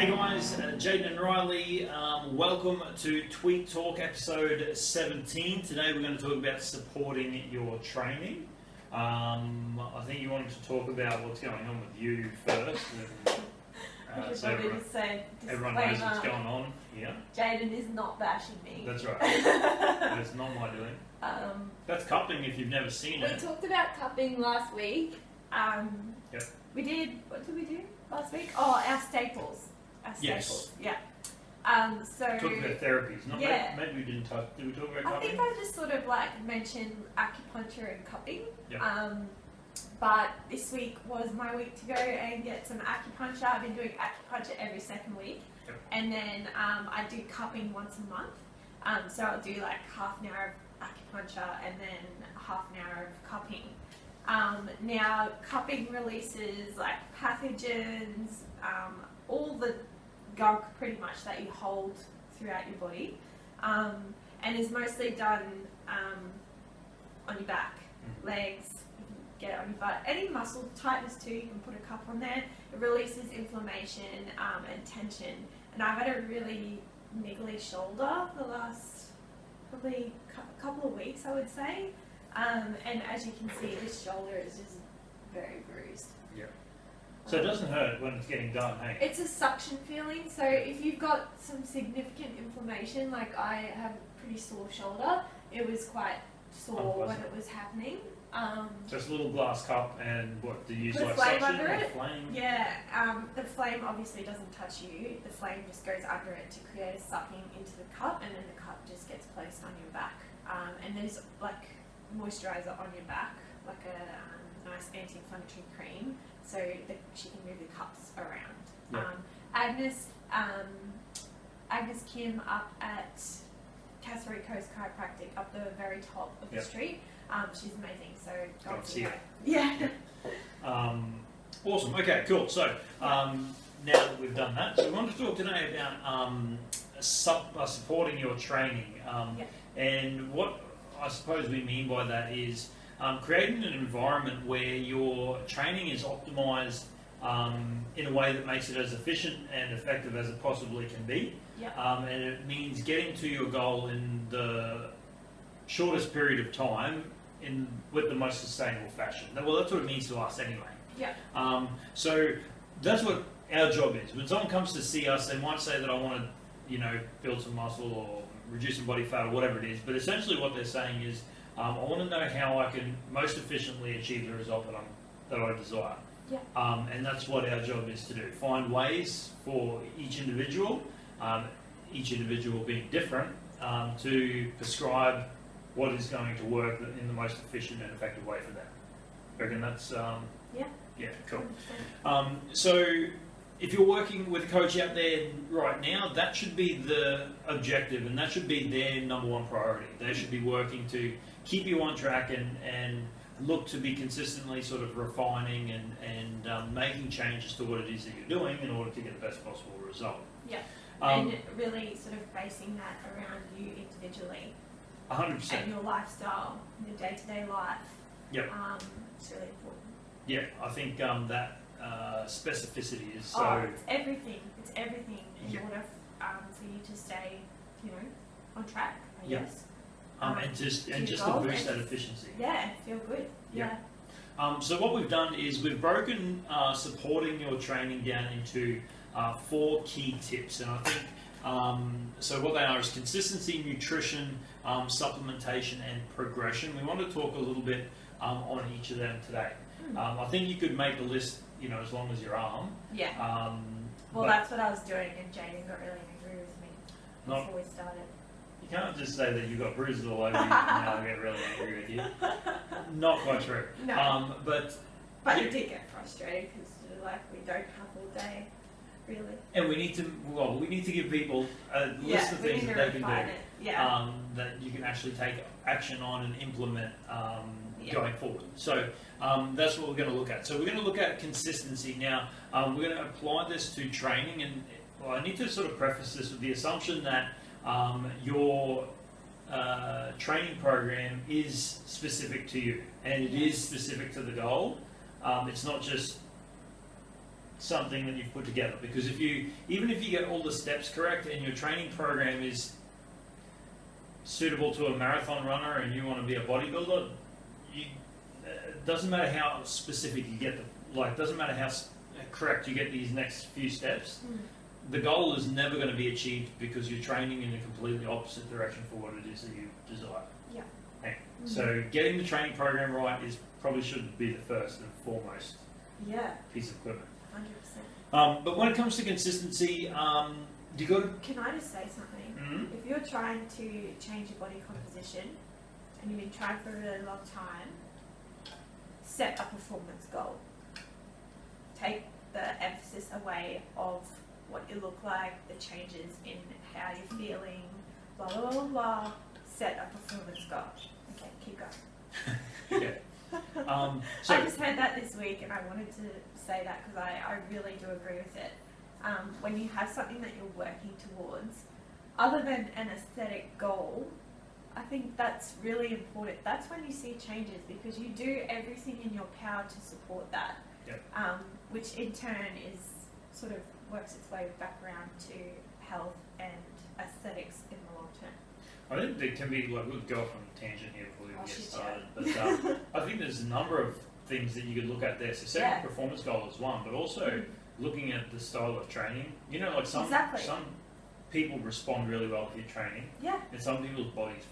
Hey guys, Jaydon and Rylee, welcome to Tweet Talk episode 17. Today we're going to talk about supporting your training. I think you wanted to talk about what's going on with you first. So everyone knows what's going on here. Jaydon is not bashing me. That's right. That's not my doing. That's cupping if you've never seen it. We talked about cupping last week. Yep. We did, what did we do last week? Oh, our staples. Yes. Yeah. So Talk about therapies. Not yeah. Maybe we didn't talk. Did we talk about I cupping? think I just sort of like mentioned acupuncture and cupping. Yep. But this week was my week to go and get some acupuncture. I've been doing acupuncture every second week. Yep. And then I do cupping once a month. So I'll do like half an hour of acupuncture and then half an hour of cupping. Now cupping releases like pathogens, all the gunk pretty much that you hold throughout your body, and is mostly done on your back, legs. You can get it on your butt. Any muscle tightness too, you can put a cup on there. It releases inflammation and tension. And I've had a really niggly shoulder the last probably couple of weeks, I would say. And as you can see, this shoulder is just very bruised. Yeah. So it doesn't hurt when it's getting done, hey? It's a suction feeling, so if you've got some significant inflammation, like I have a pretty sore shoulder, it was quite sore when it was happening. Just a little glass cup and what, do you use put like a flame suction under or it. flame? Yeah, the flame obviously doesn't touch you, the flame just goes under it to create a sucking into the cup, and then the cup just gets placed on your back. And there's like moisturizer on your back, like a nice anti-inflammatory cream, so that she can move the cups around. Yeah. Agnes Kim up at Cassowary Coast Chiropractic, up the very top of the street. She's amazing, so go and see her. Yeah. Awesome. Okay, cool. So now that we've done that, so we want to talk today about supporting your training. And what I suppose we mean by that is creating an environment where your training is optimized in a way that makes it as efficient and effective as it possibly can be. Yep. And it means getting to your goal in the shortest period of time with the most sustainable fashion. Well, that's what it means to us anyway. Yeah. So that's what our job is. When someone comes to see us, they might say that I want to, build some muscle or reduce some body fat or whatever it is. But essentially, what they're saying is, I want to know how I can most efficiently achieve the result that I desire. Yeah. And that's what our job is to do. Find ways for each individual being different, to prescribe what is going to work in the most efficient and effective way for them. I reckon that's yeah, cool. So if you're working with a coach out there right now, that should be the objective, and that should be their number one priority. They should be working to keep you on track and look to be consistently sort of refining and making changes to what it is that you're doing in order to get the best possible result. Yeah. And really sort of basing that around you individually. 100%. And your lifestyle, your day-to-day life. Yep. It's really important. Yeah, I think that specificity is so... Oh, it's everything. It's everything in Yep. order for you to stay, on track, I Yep. guess. and just to boost that efficiency. Yeah, feel good. Yep. Yeah. So what we've done is we've broken supporting your training down into 4 key tips, and I think so what they are is consistency, nutrition, supplementation, and progression. We want to talk a little bit on each of them today. I think you could make a list, as long as your arm. Yeah. Well, that's what I was doing, and Jaydon got really angry with me before we started. You can't just say that you've got bruises all over you and now I get really angry with you. Not quite true. No. But you did get frustrated because we don't have all day, really. And we need to give people a list of things that they can do. That you can actually take action on and implement going forward. So that's what we're going to look at. So we're going to look at consistency. Now, we're going to apply this to training, and I need to sort of preface this with the assumption that your training program is specific to you, and it is specific to the goal. It's not just something that you've put together. Because even if you get all the steps correct and your training program is suitable to a marathon runner and you want to be a bodybuilder, it doesn't matter how specific you get doesn't matter how correct you get these next few steps. The goal is never going to be achieved because you're training in a completely opposite direction for what it is that you desire. Yeah. Okay. So getting the training program right probably should be the first and foremost piece of equipment. 100%. But when it comes to consistency, you got to... Can I just say something? If you're trying to change your body composition and you've been trying for a really long time, set a performance goal. Take the emphasis away of what you look like, the changes in how you're feeling, blah, blah, blah, blah. Set a performance goal. Okay, keep going. Okay. I just heard that this week and I wanted to say that because I really do agree with it. When you have something that you're working towards, other than an aesthetic goal, I think that's really important. That's when you see changes because you do everything in your power to support that. Yep. Which in turn is sort of works its way back around to health and aesthetics in the long term. I think there can be, we'll go off on a tangent here before we get started, but I think there's a number of things that you could look at there. So setting a performance goal is one, but also looking at the style of training. You know, like some people respond really well to your training, and some people's bodies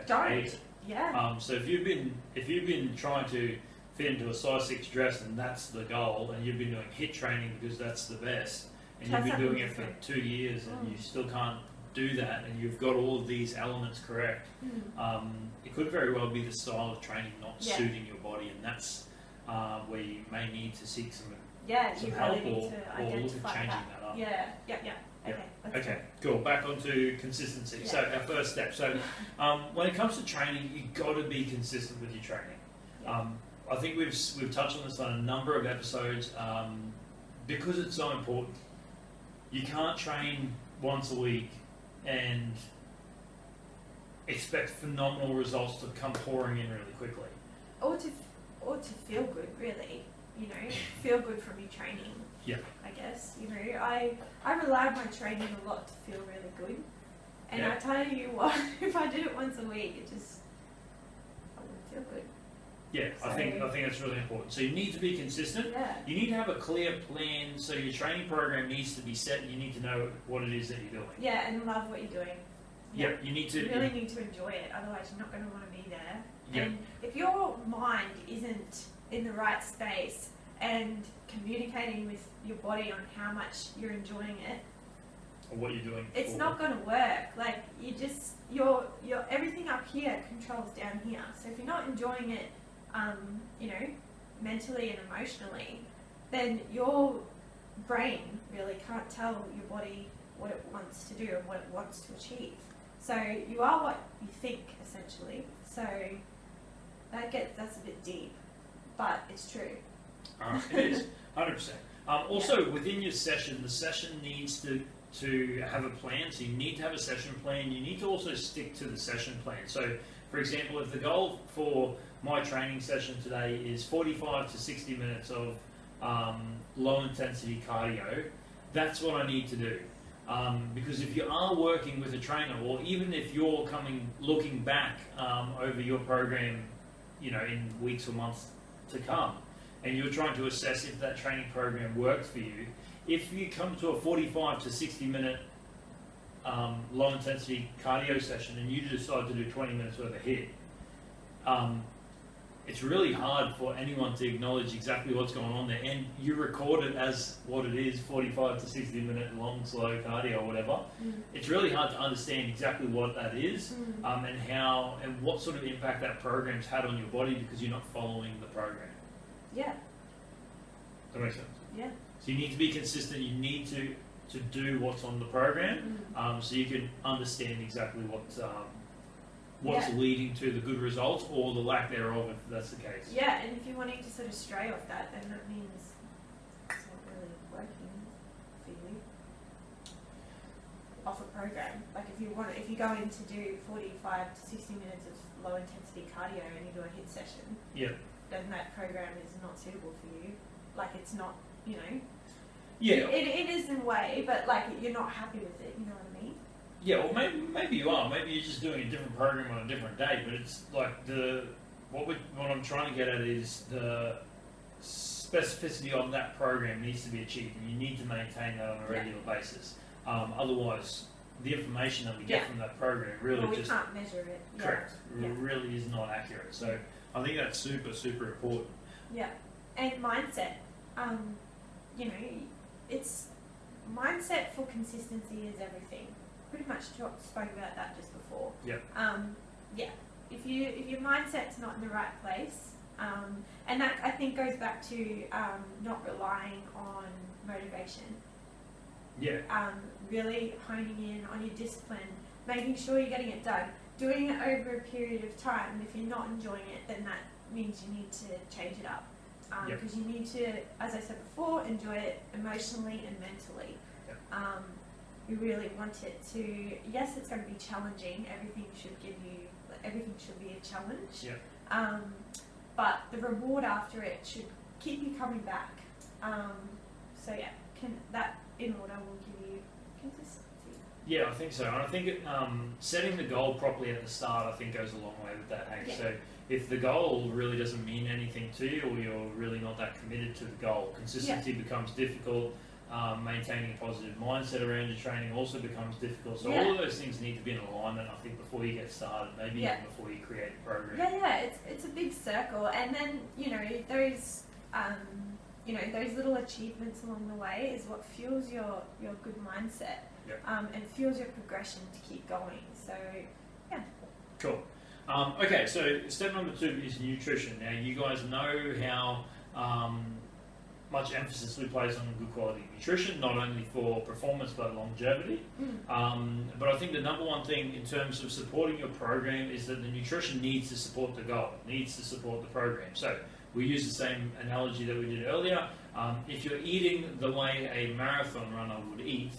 hate it. So if you've been trying to fit into a size 6 dress and that's the goal, and you've been doing HIIT training because that's the best, and you've been doing it for 2 years and you still can't do that, and you've got all of these elements correct, it could very well be the style of training not suiting your body, and that's where you may need to seek some help really or look at changing that up. Okay, cool. Back onto consistency. So our first step. So when it comes to training, you've got to be consistent with your training. I think we've touched on this on a number of episodes because it's so important. You can't train once a week and expect phenomenal results to come pouring in really quickly. Or to feel good, really. You know, feel good from your training. Yeah. I guess, you know, I rely on my training a lot to feel really good. And I tell you what, if I did it once a week, I wouldn't feel good. Yeah, so, I think that's really important. So you need to be consistent. Yeah. You need to have a clear plan. So your training program needs to be set. You need to know what it is that you're doing. Yeah, and love what you're doing. Yeah, you need to. You really need to enjoy it. Otherwise, you're not going to want to be there. Yeah. And if your mind isn't in the right space and communicating with your body on how much you're enjoying it, or what you're doing, it's not going to work. Like your everything up here controls down here. So if you're not enjoying it, you know, mentally and emotionally, then your brain really can't tell your body what it wants to do and what it wants to achieve. So you are what you think, essentially. So that's a bit deep, but it's true. It is 100%. Also, within your session, the session needs to have a plan. So you need to have a session plan. You need to also stick to the session plan. So, for example, if the goal for my training session today is 45 to 60 minutes of low intensity cardio, that's what I need to do. Because if you are working with a trainer, or even if you're looking back over your program, you know, in weeks or months to come, and you're trying to assess if that training program worked for you, if you come to a 45 to 60 minute low intensity cardio session and you decide to do 20 minutes worth of HIIT, it's really hard for anyone to acknowledge exactly what's going on there, and you record it as what it is, 45 to 60 minute long slow cardio or whatever. It's really hard to understand exactly what that is, and how and what sort of impact that program's had on your body, because you're not following the program. Yeah. That makes sense? Yeah. So you need to be consistent. You need to do what's on the program, so you can understand exactly what's leading to the good results or the lack thereof, if that's the case. Yeah, and if you're wanting to sort of stray off that, then that means it's not really working for you off a program. Like if you go in to do 45 to 60 minutes of low intensity cardio and you do a HIIT session, then that program is not suitable for you. Like it's not, you know. Yeah. It is in a way, but like you're not happy with it. You know what I mean? Yeah, well, maybe you are. Maybe you're just doing a different program on a different day. But it's like what I'm trying to get at is the specificity of that program needs to be achieved, and you need to maintain that on a regular basis. Otherwise, the information that we get from that program really we can't measure it. Correct. Really is not accurate. So I think that's super, super important. Yeah, and mindset. You know, it's mindset for consistency is everything. Pretty much spoke about that just before. Yeah. If your mindset's not in the right place, and that I think goes back to not relying on motivation. Yeah. Really honing in on your discipline, making sure you're getting it done, doing it over a period of time. And if you're not enjoying it, then that means you need to change it up. Because you need to, as I said before, enjoy it emotionally and mentally. Yep. You really want it to. Yes, it's going to be challenging. Everything should be a challenge. Yeah. But the reward after it should keep you coming back. That in order will give you consistency. Yeah, I think so. And I think setting the goal properly at the start, I think, goes a long way with that. Hey, Yeah. So if the goal really doesn't mean anything to you, or you're really not that committed to the goal, consistency becomes difficult. Maintaining a positive mindset around your training also becomes difficult. So all of those things need to be in alignment, I think, before you get started, maybe even before you create a program. Yeah, it's a big circle, and then those little achievements along the way is what fuels your good mindset, and fuels your progression to keep going. So yeah. Cool. Okay, so step number 2 is nutrition. Now you guys know how much emphasis we place on good quality nutrition, not only for performance but longevity. But I think the number one thing in terms of supporting your program is that the nutrition needs to support the goal, needs to support the program. So we use the same analogy that we did earlier. If you're eating the way a marathon runner would eat,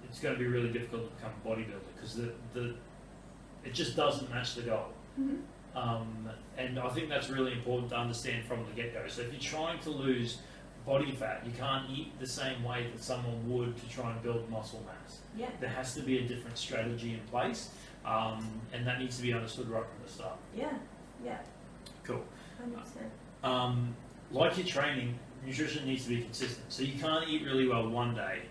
it's going to be really difficult to become a bodybuilder because it just doesn't match the goal. And I think that's really important to understand from the get-go. So if you're trying to lose body fat, you can't eat the same way that someone would to try and build muscle mass. Yeah. There has to be a different strategy in place, and that needs to be understood right from the start. Yeah. Cool. 100%. Like your training, nutrition needs to be consistent. So you can't eat really well one day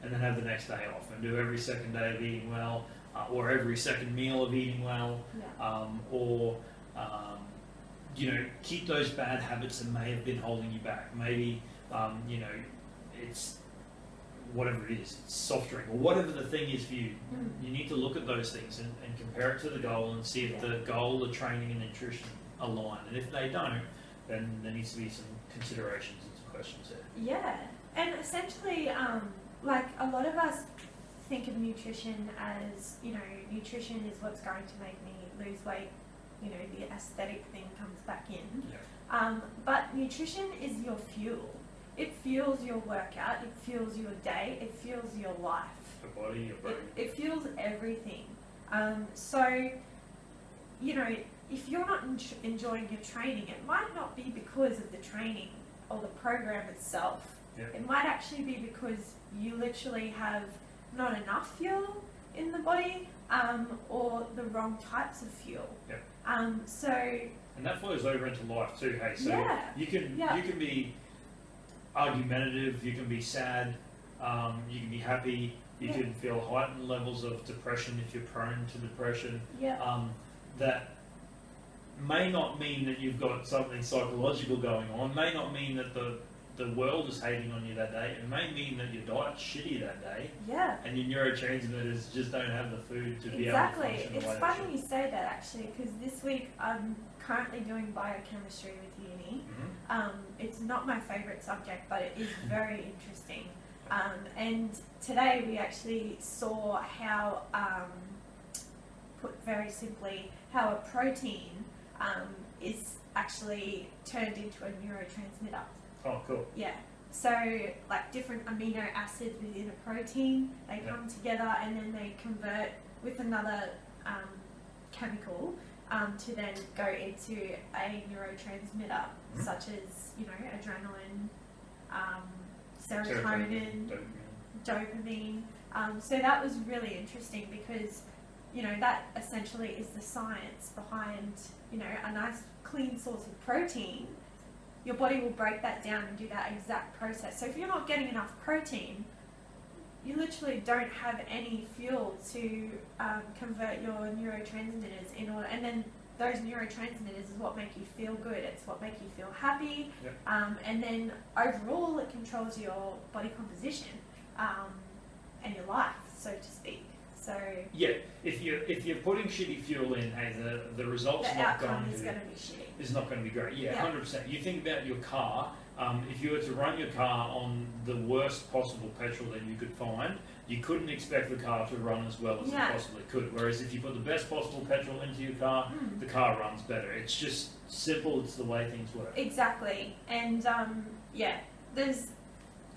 and then have the next day off and do every second day of eating well, or every second meal of eating well, or keep those bad habits that may have been holding you back. Maybe it's whatever it is, it's soft drink or whatever the thing is for you. You need to look at those things and compare it to the goal and see if the goal, the training and nutrition align. And if they don't, then there needs to be some considerations and some questions there. Yeah, and essentially, like a lot of us think of nutrition as, nutrition is what's going to make me lose weight. The aesthetic thing comes back in. Yeah. But nutrition is your fuel. It fuels your workout, it fuels your day, it fuels your life. Your body, your brain. It fuels everything. So, if you're not enjoying your training, it might not be because of the training or the program itself. Yeah. It might actually be because you literally have not enough fuel in the body, or the wrong types of fuel. Yeah. And that flows over into life too, hey. So you can be argumentative, you can be sad, you can be happy, you can feel heightened levels of depression if you're prone to depression. That may not mean that you've got something psychological going on, may not mean that the world is hating on you that day. It may mean that your diet's shitty that day. Yeah. And your neurotransmitters just don't have the food to be able to function the way they should. It's funny you say that actually, because this week I'm currently doing biochemistry with uni. It's not my favourite subject, but it is very interesting. And today we actually saw how, put very simply, how a protein is actually turned into a neurotransmitter. Oh, cool. Yeah. So, like different amino acids within a protein, they come together and then they convert with another chemical to then go into a neurotransmitter, such as, adrenaline, serotonin, dopamine. So that was really interesting because, you know, that essentially is the science behind, you know, a nice clean source of protein. Your body will break that down and do that exact process. So if you're not getting enough protein, you literally don't have any fuel to convert your neurotransmitters in order, and then those neurotransmitters is what make you feel good, it's what make you feel happy, and then overall it controls your body composition and your life, so to speak. So yeah, if you're putting shitty fuel in, hey, the results the not outcome going is to going to be shitty. Is not going to be great. Yeah, 100%. You think about your car. If you were to run your car on the worst possible petrol that you could find, you couldn't expect the car to run as well as it possibly could. Whereas if you put the best possible petrol into your car, the car runs better. It's just simple. It's the way things work. Exactly. And yeah, there's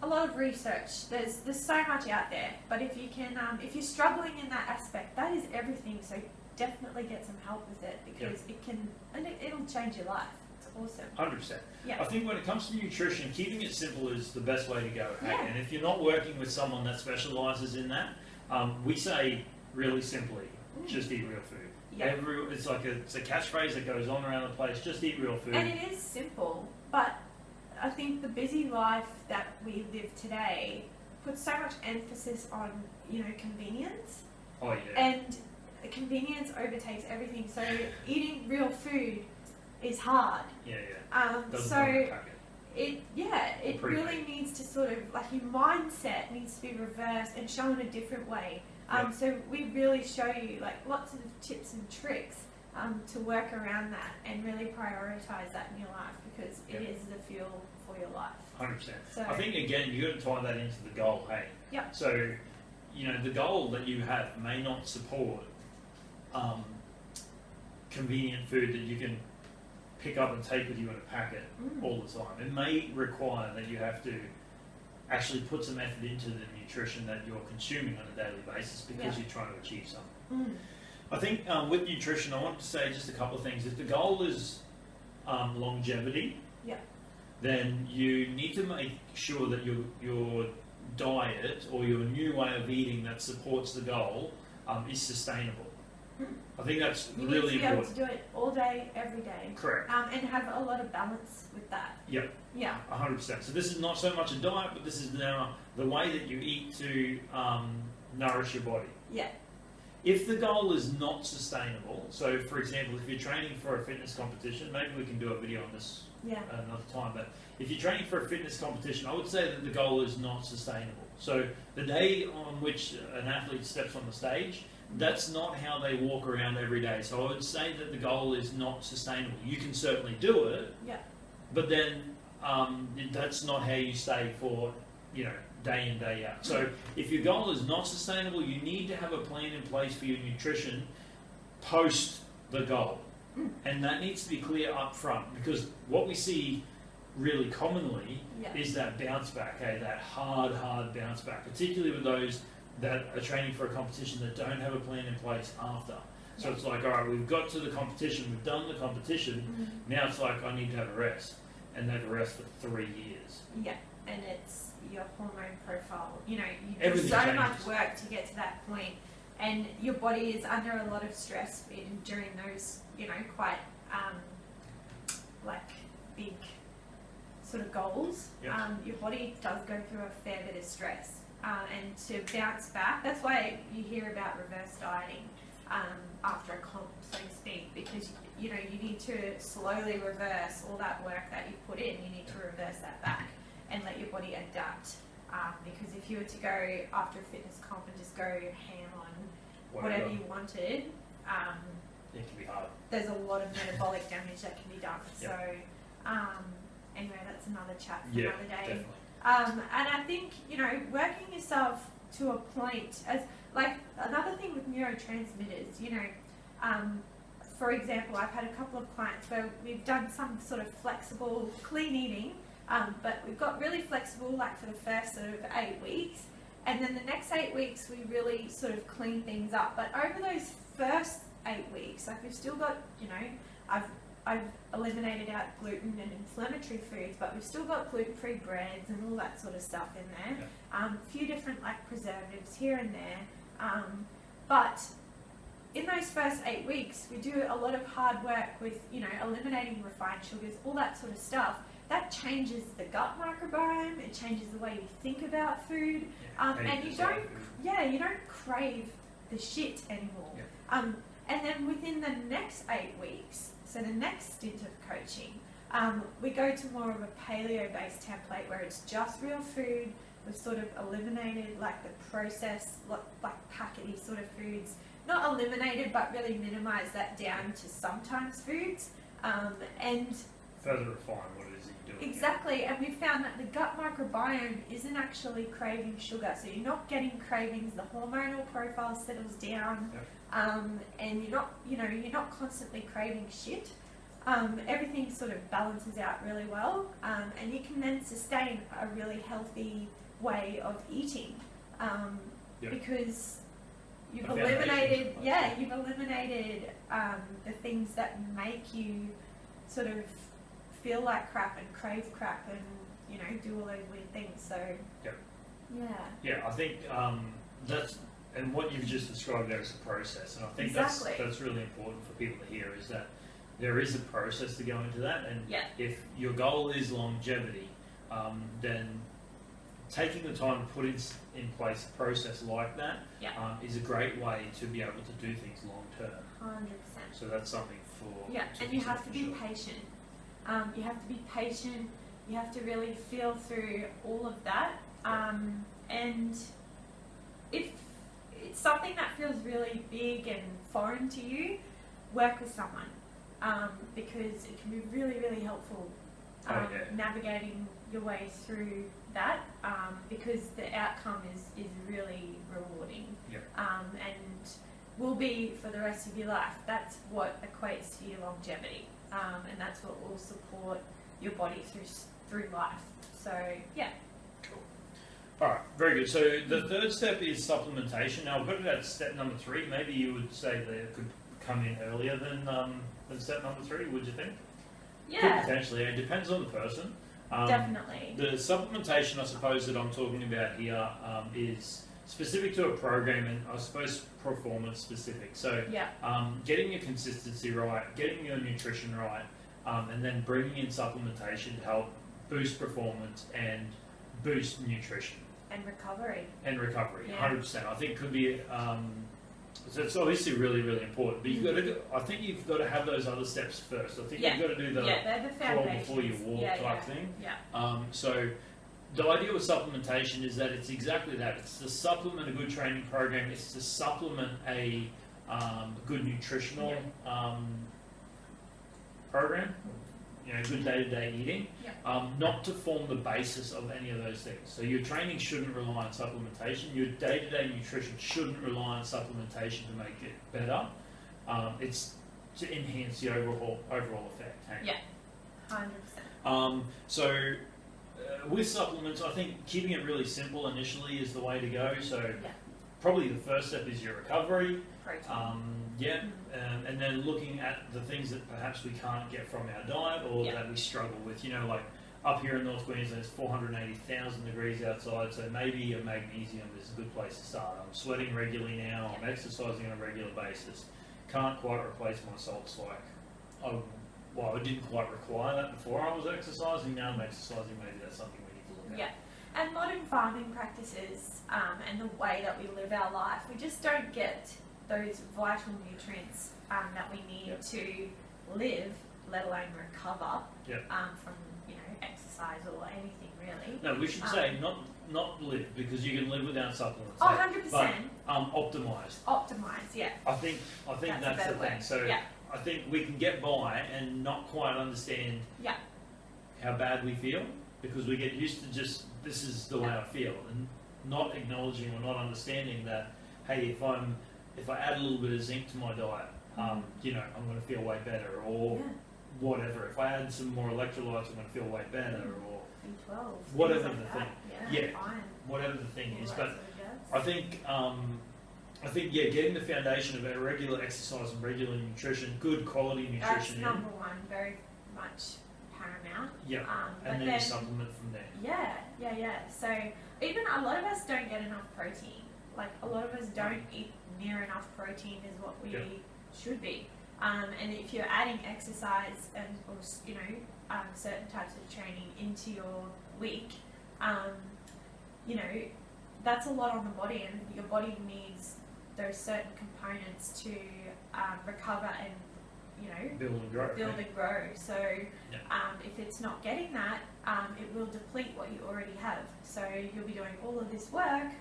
a lot of research. There's so much out there. But if you can, if you're struggling in that aspect, that is everything. So definitely get some help with it because it can, and it'll change your life. It's awesome. 100%. I think when it comes to nutrition, keeping it simple is the best way to go. Hey? And if you're not working with someone that specialises in that, we say really simply, just eat real food. It's a catchphrase that goes on around the place. Just eat real food. And it is simple, but I think the busy life that we live today puts so much emphasis on, you know, convenience. Oh yeah. And convenience overtakes everything. So eating real food is hard. It really needs to sort of, like, your mindset needs to be reversed and shown a different way. So we really show you like lots of tips and tricks to work around that and really prioritize that in your life because it is the fuel for your life. 100%. So, I think again you got to tie that into the goal. Hey. So, you know, the goal that you have may not support convenient food that you can pick up and take with you in a packet all the time. It may require that you have to actually put some effort into the nutrition that you're consuming on a daily basis because you're trying to achieve something. I think with nutrition, I want to say just a couple of things. If the goal is longevity, then you need to make sure that your diet or your new way of eating that supports the goal is sustainable. I think that's really important. You need to be able to do it all day, every day. Correct. And have a lot of balance with that. Yep. Yeah. 100%. So this is not so much a diet, but this is now the way that you eat to nourish your body. Yeah. If the goal is not sustainable, so for example, if you're training for a fitness competition, maybe we can do a video on this another time, but if you're training for a fitness competition, I would say that the goal is not sustainable. So the day on which an athlete steps on the stage, that's not how they walk around every day. So I would say that the goal is not sustainable. You can certainly do it, but then that's not how you stay for, you know, day in, day out. So if your goal is not sustainable, you need to have a plan in place for your nutrition post the goal. And that needs to be clear up front because what we see really commonly is that bounce back, that hard bounce back, particularly with those that are training for a competition that don't have a plan in place after. So it's like, all right, we've got to the competition, we've done the competition, now it's like, I need to have a rest. And they have a rest for 3 years. Yeah, and it's your hormone profile. You know, you do so much work to get to that point, and your body is under a lot of stress during those, you know, quite like big sort of goals. Your body does go through a fair bit of stress. And to bounce back, that's why you hear about reverse dieting after a comp, so to speak, because you know you need to slowly reverse all that work that you've put in. You need to reverse that back and let your body adapt. Because if you were to go after a fitness comp and just go ham on whatever you wanted, it can be hard. There's a lot of metabolic damage that can be done. So anyway, that's another chat for another day. Definitely. And I think, you know, working yourself to a point, as like another thing with neurotransmitters, you know, for example, I've had a couple of clients where we've done some sort of flexible clean eating, but we've got really flexible like for the first sort of 8 weeks, and then the next 8 weeks we really sort of clean things up. But over those first 8 weeks, like we've still got, you know, I've eliminated out gluten and inflammatory foods, but we've still got gluten-free breads and all that sort of stuff in there. Yeah. A few different like preservatives here and there. But in those first 8 weeks, we do a lot of hard work with, you know, eliminating refined sugars, all that sort of stuff. That changes the gut microbiome. It changes the way you think about food, and you don't crave the shit anymore. Yeah. And then within the next 8 weeks, so the next stint of coaching, we go to more of a paleo-based template where it's just real food. We've sort of eliminated like the processed, like packety sort of foods. Not eliminated, but really minimise that down to sometimes foods, and further refine what it is that you're doing. exactly. And we found that the gut microbiome isn't actually craving sugar, so you're not getting cravings. The hormonal profile settles down, and you're not constantly craving shit. Everything sort of balances out really well, and you can then sustain a really healthy way of eating, because you've eliminated, the things that make you sort of feel like crap and crave crap and, you know, do all those weird things. So, I think that's, and what you've just described there is a process, and I think that's really important for people to hear, is that there is a process to go into that, and if your goal is longevity, then taking the time to put in place a process like that is a great way to be able to do things long term. 100%. So that's something for and you have to be patient. You have to be patient. You have to really feel through all of that. And if it's something that feels really big and foreign to you, work with someone, because it can be really, really helpful navigating your way through that, because the outcome is really rewarding, and will be for the rest of your life. That's what equates to your longevity, and that's what will support your body through life. So Cool. All right, very good. So the third step is supplementation. Now I've got it at step number 3. Maybe you would say that it could come in earlier than step number 3. Would you think? Could potentially. It depends on the person. Definitely. The supplementation, I suppose, that I'm talking about here is specific to a program, and I suppose performance specific. So getting your consistency right, getting your nutrition right, and then bringing in supplementation to help boost performance and boost nutrition. And recovery. 100%. I think could be, so it's obviously really, really important, but you've got to, I think you've got to have those other steps first. I think you've got to do the crawl before you walk type thing. So the idea with supplementation is that it's exactly that. It's to supplement a good training program. It's to supplement a good nutritional program, you know, good day-to-day eating, not to form the basis of any of those things. So your training shouldn't rely on supplementation. Your day-to-day nutrition shouldn't rely on supplementation to make it better. It's to enhance the overall effect. 100%. So with supplements, I think keeping it really simple initially is the way to go. So probably the first step is your recovery. And then looking at the things that perhaps we can't get from our diet or that we struggle with. You know, like up here in North Queensland, it's 480,000 degrees outside, so maybe a magnesium is a good place to start. I'm sweating regularly now, I'm exercising on a regular basis. Can't quite replace my salts like, I didn't quite require that before I was exercising. Now I'm exercising, maybe that's something we need to look at. And modern farming practices and the way that we live our life, we just don't get those vital nutrients that we need to live, let alone recover from, you know, exercise or anything really. No, we should say not live, because you can live without supplements. 100%. But optimised. Optimised, I think that's the thing. So I think we can get by and not quite understand how bad we feel, because we get used to just, this is the way I feel, and not acknowledging or not understanding that, hey, if I add a little bit of zinc to my diet, you know, I'm going to feel way better, or whatever. If I add some more electrolytes, I'm going to feel way better, or B12, whatever like the that. thing. Whatever the thing is. But I think I think, yeah, getting the foundation of our regular exercise and regular nutrition, good quality nutrition That's number one, very much paramount. Yeah, But and then you supplement from there. Yeah. So even a lot of us don't get enough protein. Like a lot of us don't eat near enough protein as what we should be. And if you're adding exercise and or certain types of training into your week, that's a lot on the body, and your body needs those certain components to recover and build and grow. So if it's not getting that, it will deplete what you already have. So you'll be doing all of this work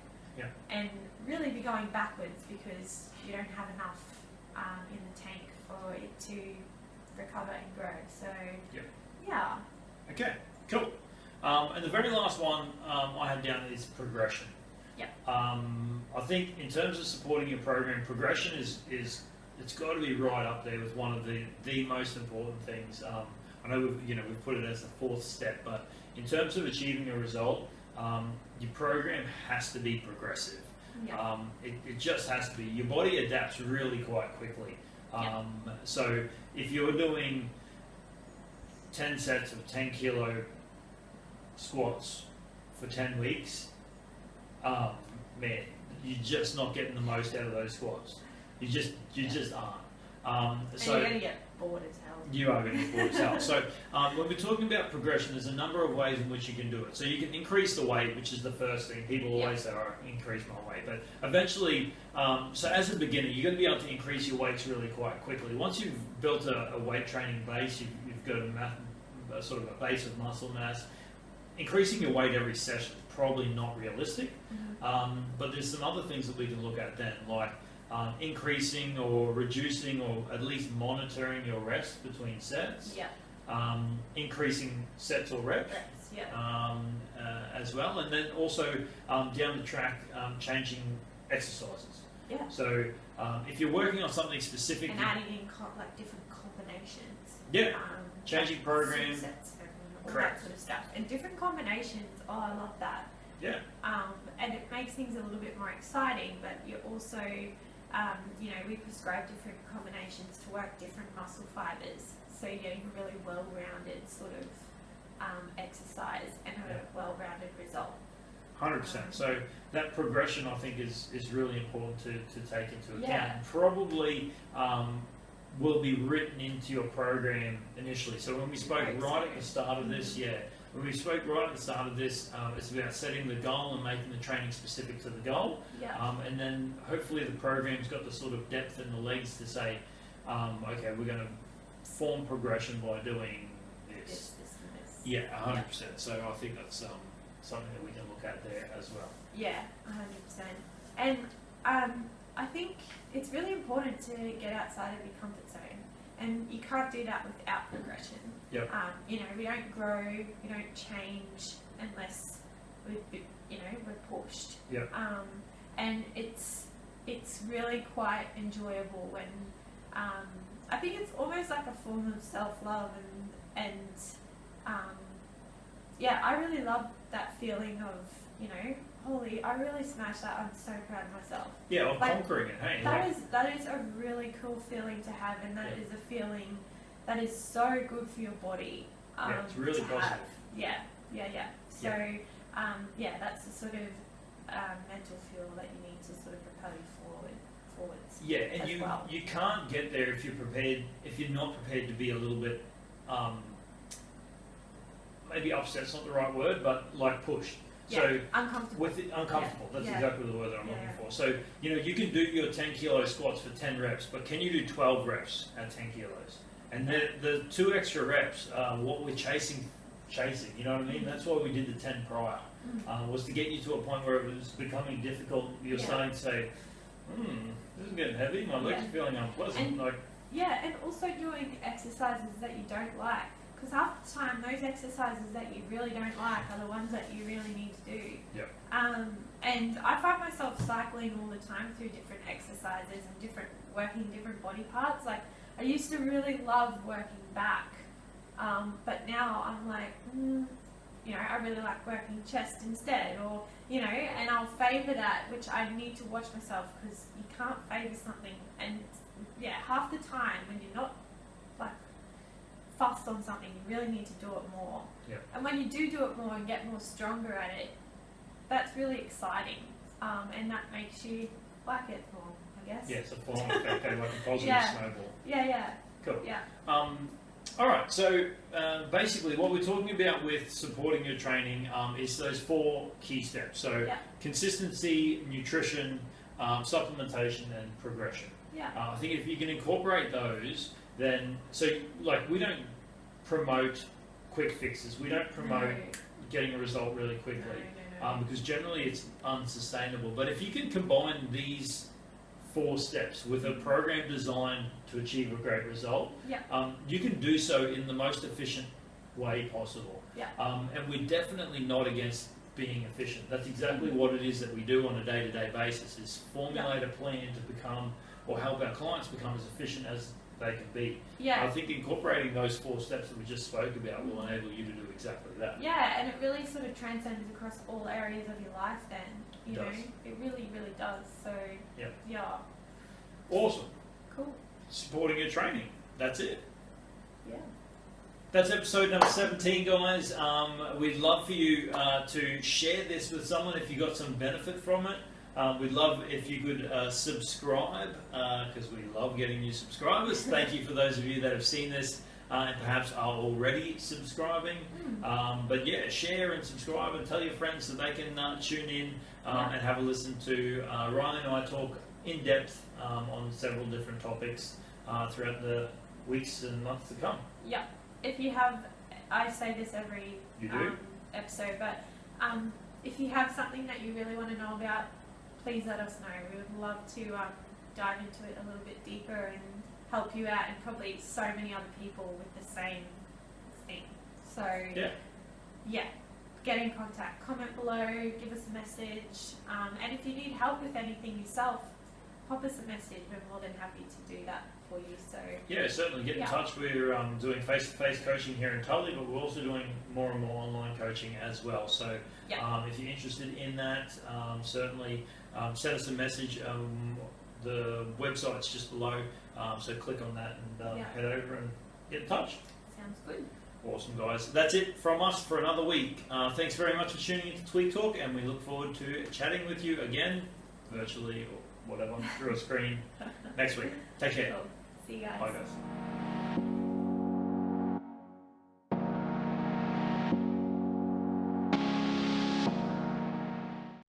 and really be going backwards because you don't have enough in the tank for it to recover and grow. So Okay, cool. And the very last one I had down is progression. I think in terms of supporting your program, progression is it's got to be right up there with one of the most important things. I know we've put it as the fourth step, but in terms of achieving a result, your program has to be progressive. It just has to be. Your body adapts really quite quickly. So if you're doing 10 sets of 10 kilo squats for 10 weeks, man, you're just not getting the most out of those squats. You just aren't. So you're going to get bored as hell. You are going to get bored as hell. So when we're talking about progression, there's a number of ways in which you can do it. So you can increase the weight, which is the first thing. People always say, "Oh, increase my weight," but eventually, so as a beginner, you're going to be able to increase your weights really quite quickly. Once you've built a weight training base, you've got a sort of a base of muscle mass. Increasing your weight every session is probably not realistic, but there's some other things that we can look at then, like increasing or reducing or at least monitoring your rest between sets. Increasing sets or reps. As well, and then also down the track, changing exercises. So if you're working on something specific and adding in different combinations. Changing programs. All that sort of stuff, and different combinations. Oh, I love that. And it makes things a little bit more exciting, but you're also, we prescribe different combinations to work different muscle fibers, so you're getting a really well-rounded sort of exercise and a well-rounded result. 100%. So that progression, I think, is really important to take into account. Probably will be written into your program initially. So when we spoke right at the start of this, it's about setting the goal and making the training specific to the goal. And then hopefully the program's got the sort of depth and the legs to say, okay, we're going to form progression by doing this. This. 100%. So I think that's something that we can look at there as well. 100%. And I think it's really important to get outside of your comfort zone, and you can't do that without progression. We don't grow, we don't change unless we're pushed. And it's really quite enjoyable when I think it's almost like a form of self-love, and I really love that feeling of holy, I really smashed that. I'm so proud of myself. Of conquering it. Hey, that is a really cool feeling to have, and that is a feeling that is so good for your body. It's really positive. So that's the sort of mental fuel that you need to sort of propel you forwards. And you can't get there if you're not prepared to be a little bit maybe upset's not the right word, but like pushed. So uncomfortable. Uncomfortable. That's exactly the word that I'm looking for. So you can do your 10 kilo squats for 10 reps, but can you do 12 reps at 10 kilos? And the 2 extra reps are what we're chasing. You know what I mean? That's why we did the 10 prior. Was to get you to a point where it was becoming difficult. You're starting to say, this is getting heavy. My legs are feeling unpleasant. And also doing exercises that you don't like. Because half the time, those exercises that you really don't like are the ones that you really need to do. And I find myself cycling all the time through different exercises and working different body parts. Like, I used to really love working back, but now I'm like, you know, I really like working chest instead, or, you know, and I'll favour that, which I need to watch myself, because you can't favour something, and yeah, half the time when you're not like fussed on something, you really need to do it more. Yep. And when you do it more and get more stronger at it, that's really exciting, and that makes you like it more, I guess. Yeah, it's a flow-on effect, like a positive snowball. Yeah. Cool. Yeah. All right, so basically what we're talking about with supporting your training is those 4 key steps. So consistency, nutrition, supplementation, and progression. Yeah. I think if you can incorporate those, then, so like we don't promote quick fixes. We don't promote getting a result really quickly because generally it's unsustainable. But if you can combine these 4 steps with a program designed to achieve a great result, you can do so in the most efficient way possible. And we're definitely not against being efficient. That's exactly what it is that we do on a day-to-day basis, is formulate a plan to become, or help our clients become as efficient as they can be. I think incorporating those 4 steps that we just spoke about will enable you to do exactly that. And it really sort of transcends across all areas of your life then, you know, it really, really does. So, Awesome. Cool. Supporting your training. That's it. Yeah. That's episode number 17, guys. We'd love for you to share this with someone if you got some benefit from it. We'd love if you could subscribe, because we love getting new subscribers. Thank you for those of you that have seen this and perhaps are already subscribing. But yeah, share and subscribe and tell your friends so they can tune in and have a listen to Rylee and I talk in depth on several different topics throughout the weeks and months to come. Yeah. If you have, I say this every episode, but if you have something that you really want to know about, please let us know. We would love to dive into it a little bit deeper and help you out, and probably so many other people with the same thing. So get in contact, comment below, give us a message, and if you need help with anything yourself, pop us a message. We're more than happy to do that for you. So yeah, certainly get in touch. We're doing face-to-face coaching here in Tully, but we're also doing more and more online coaching as well. So if you're interested in that, certainly send us a message. The website's just below, so click on that and head over and get in touch. Sounds good. Awesome, guys. That's it from us for another week. Thanks very much for tuning into Tweak Talk, and we look forward to chatting with you again, virtually or whatever, through a screen next week. Take care. Cool. See you guys. Bye, guys.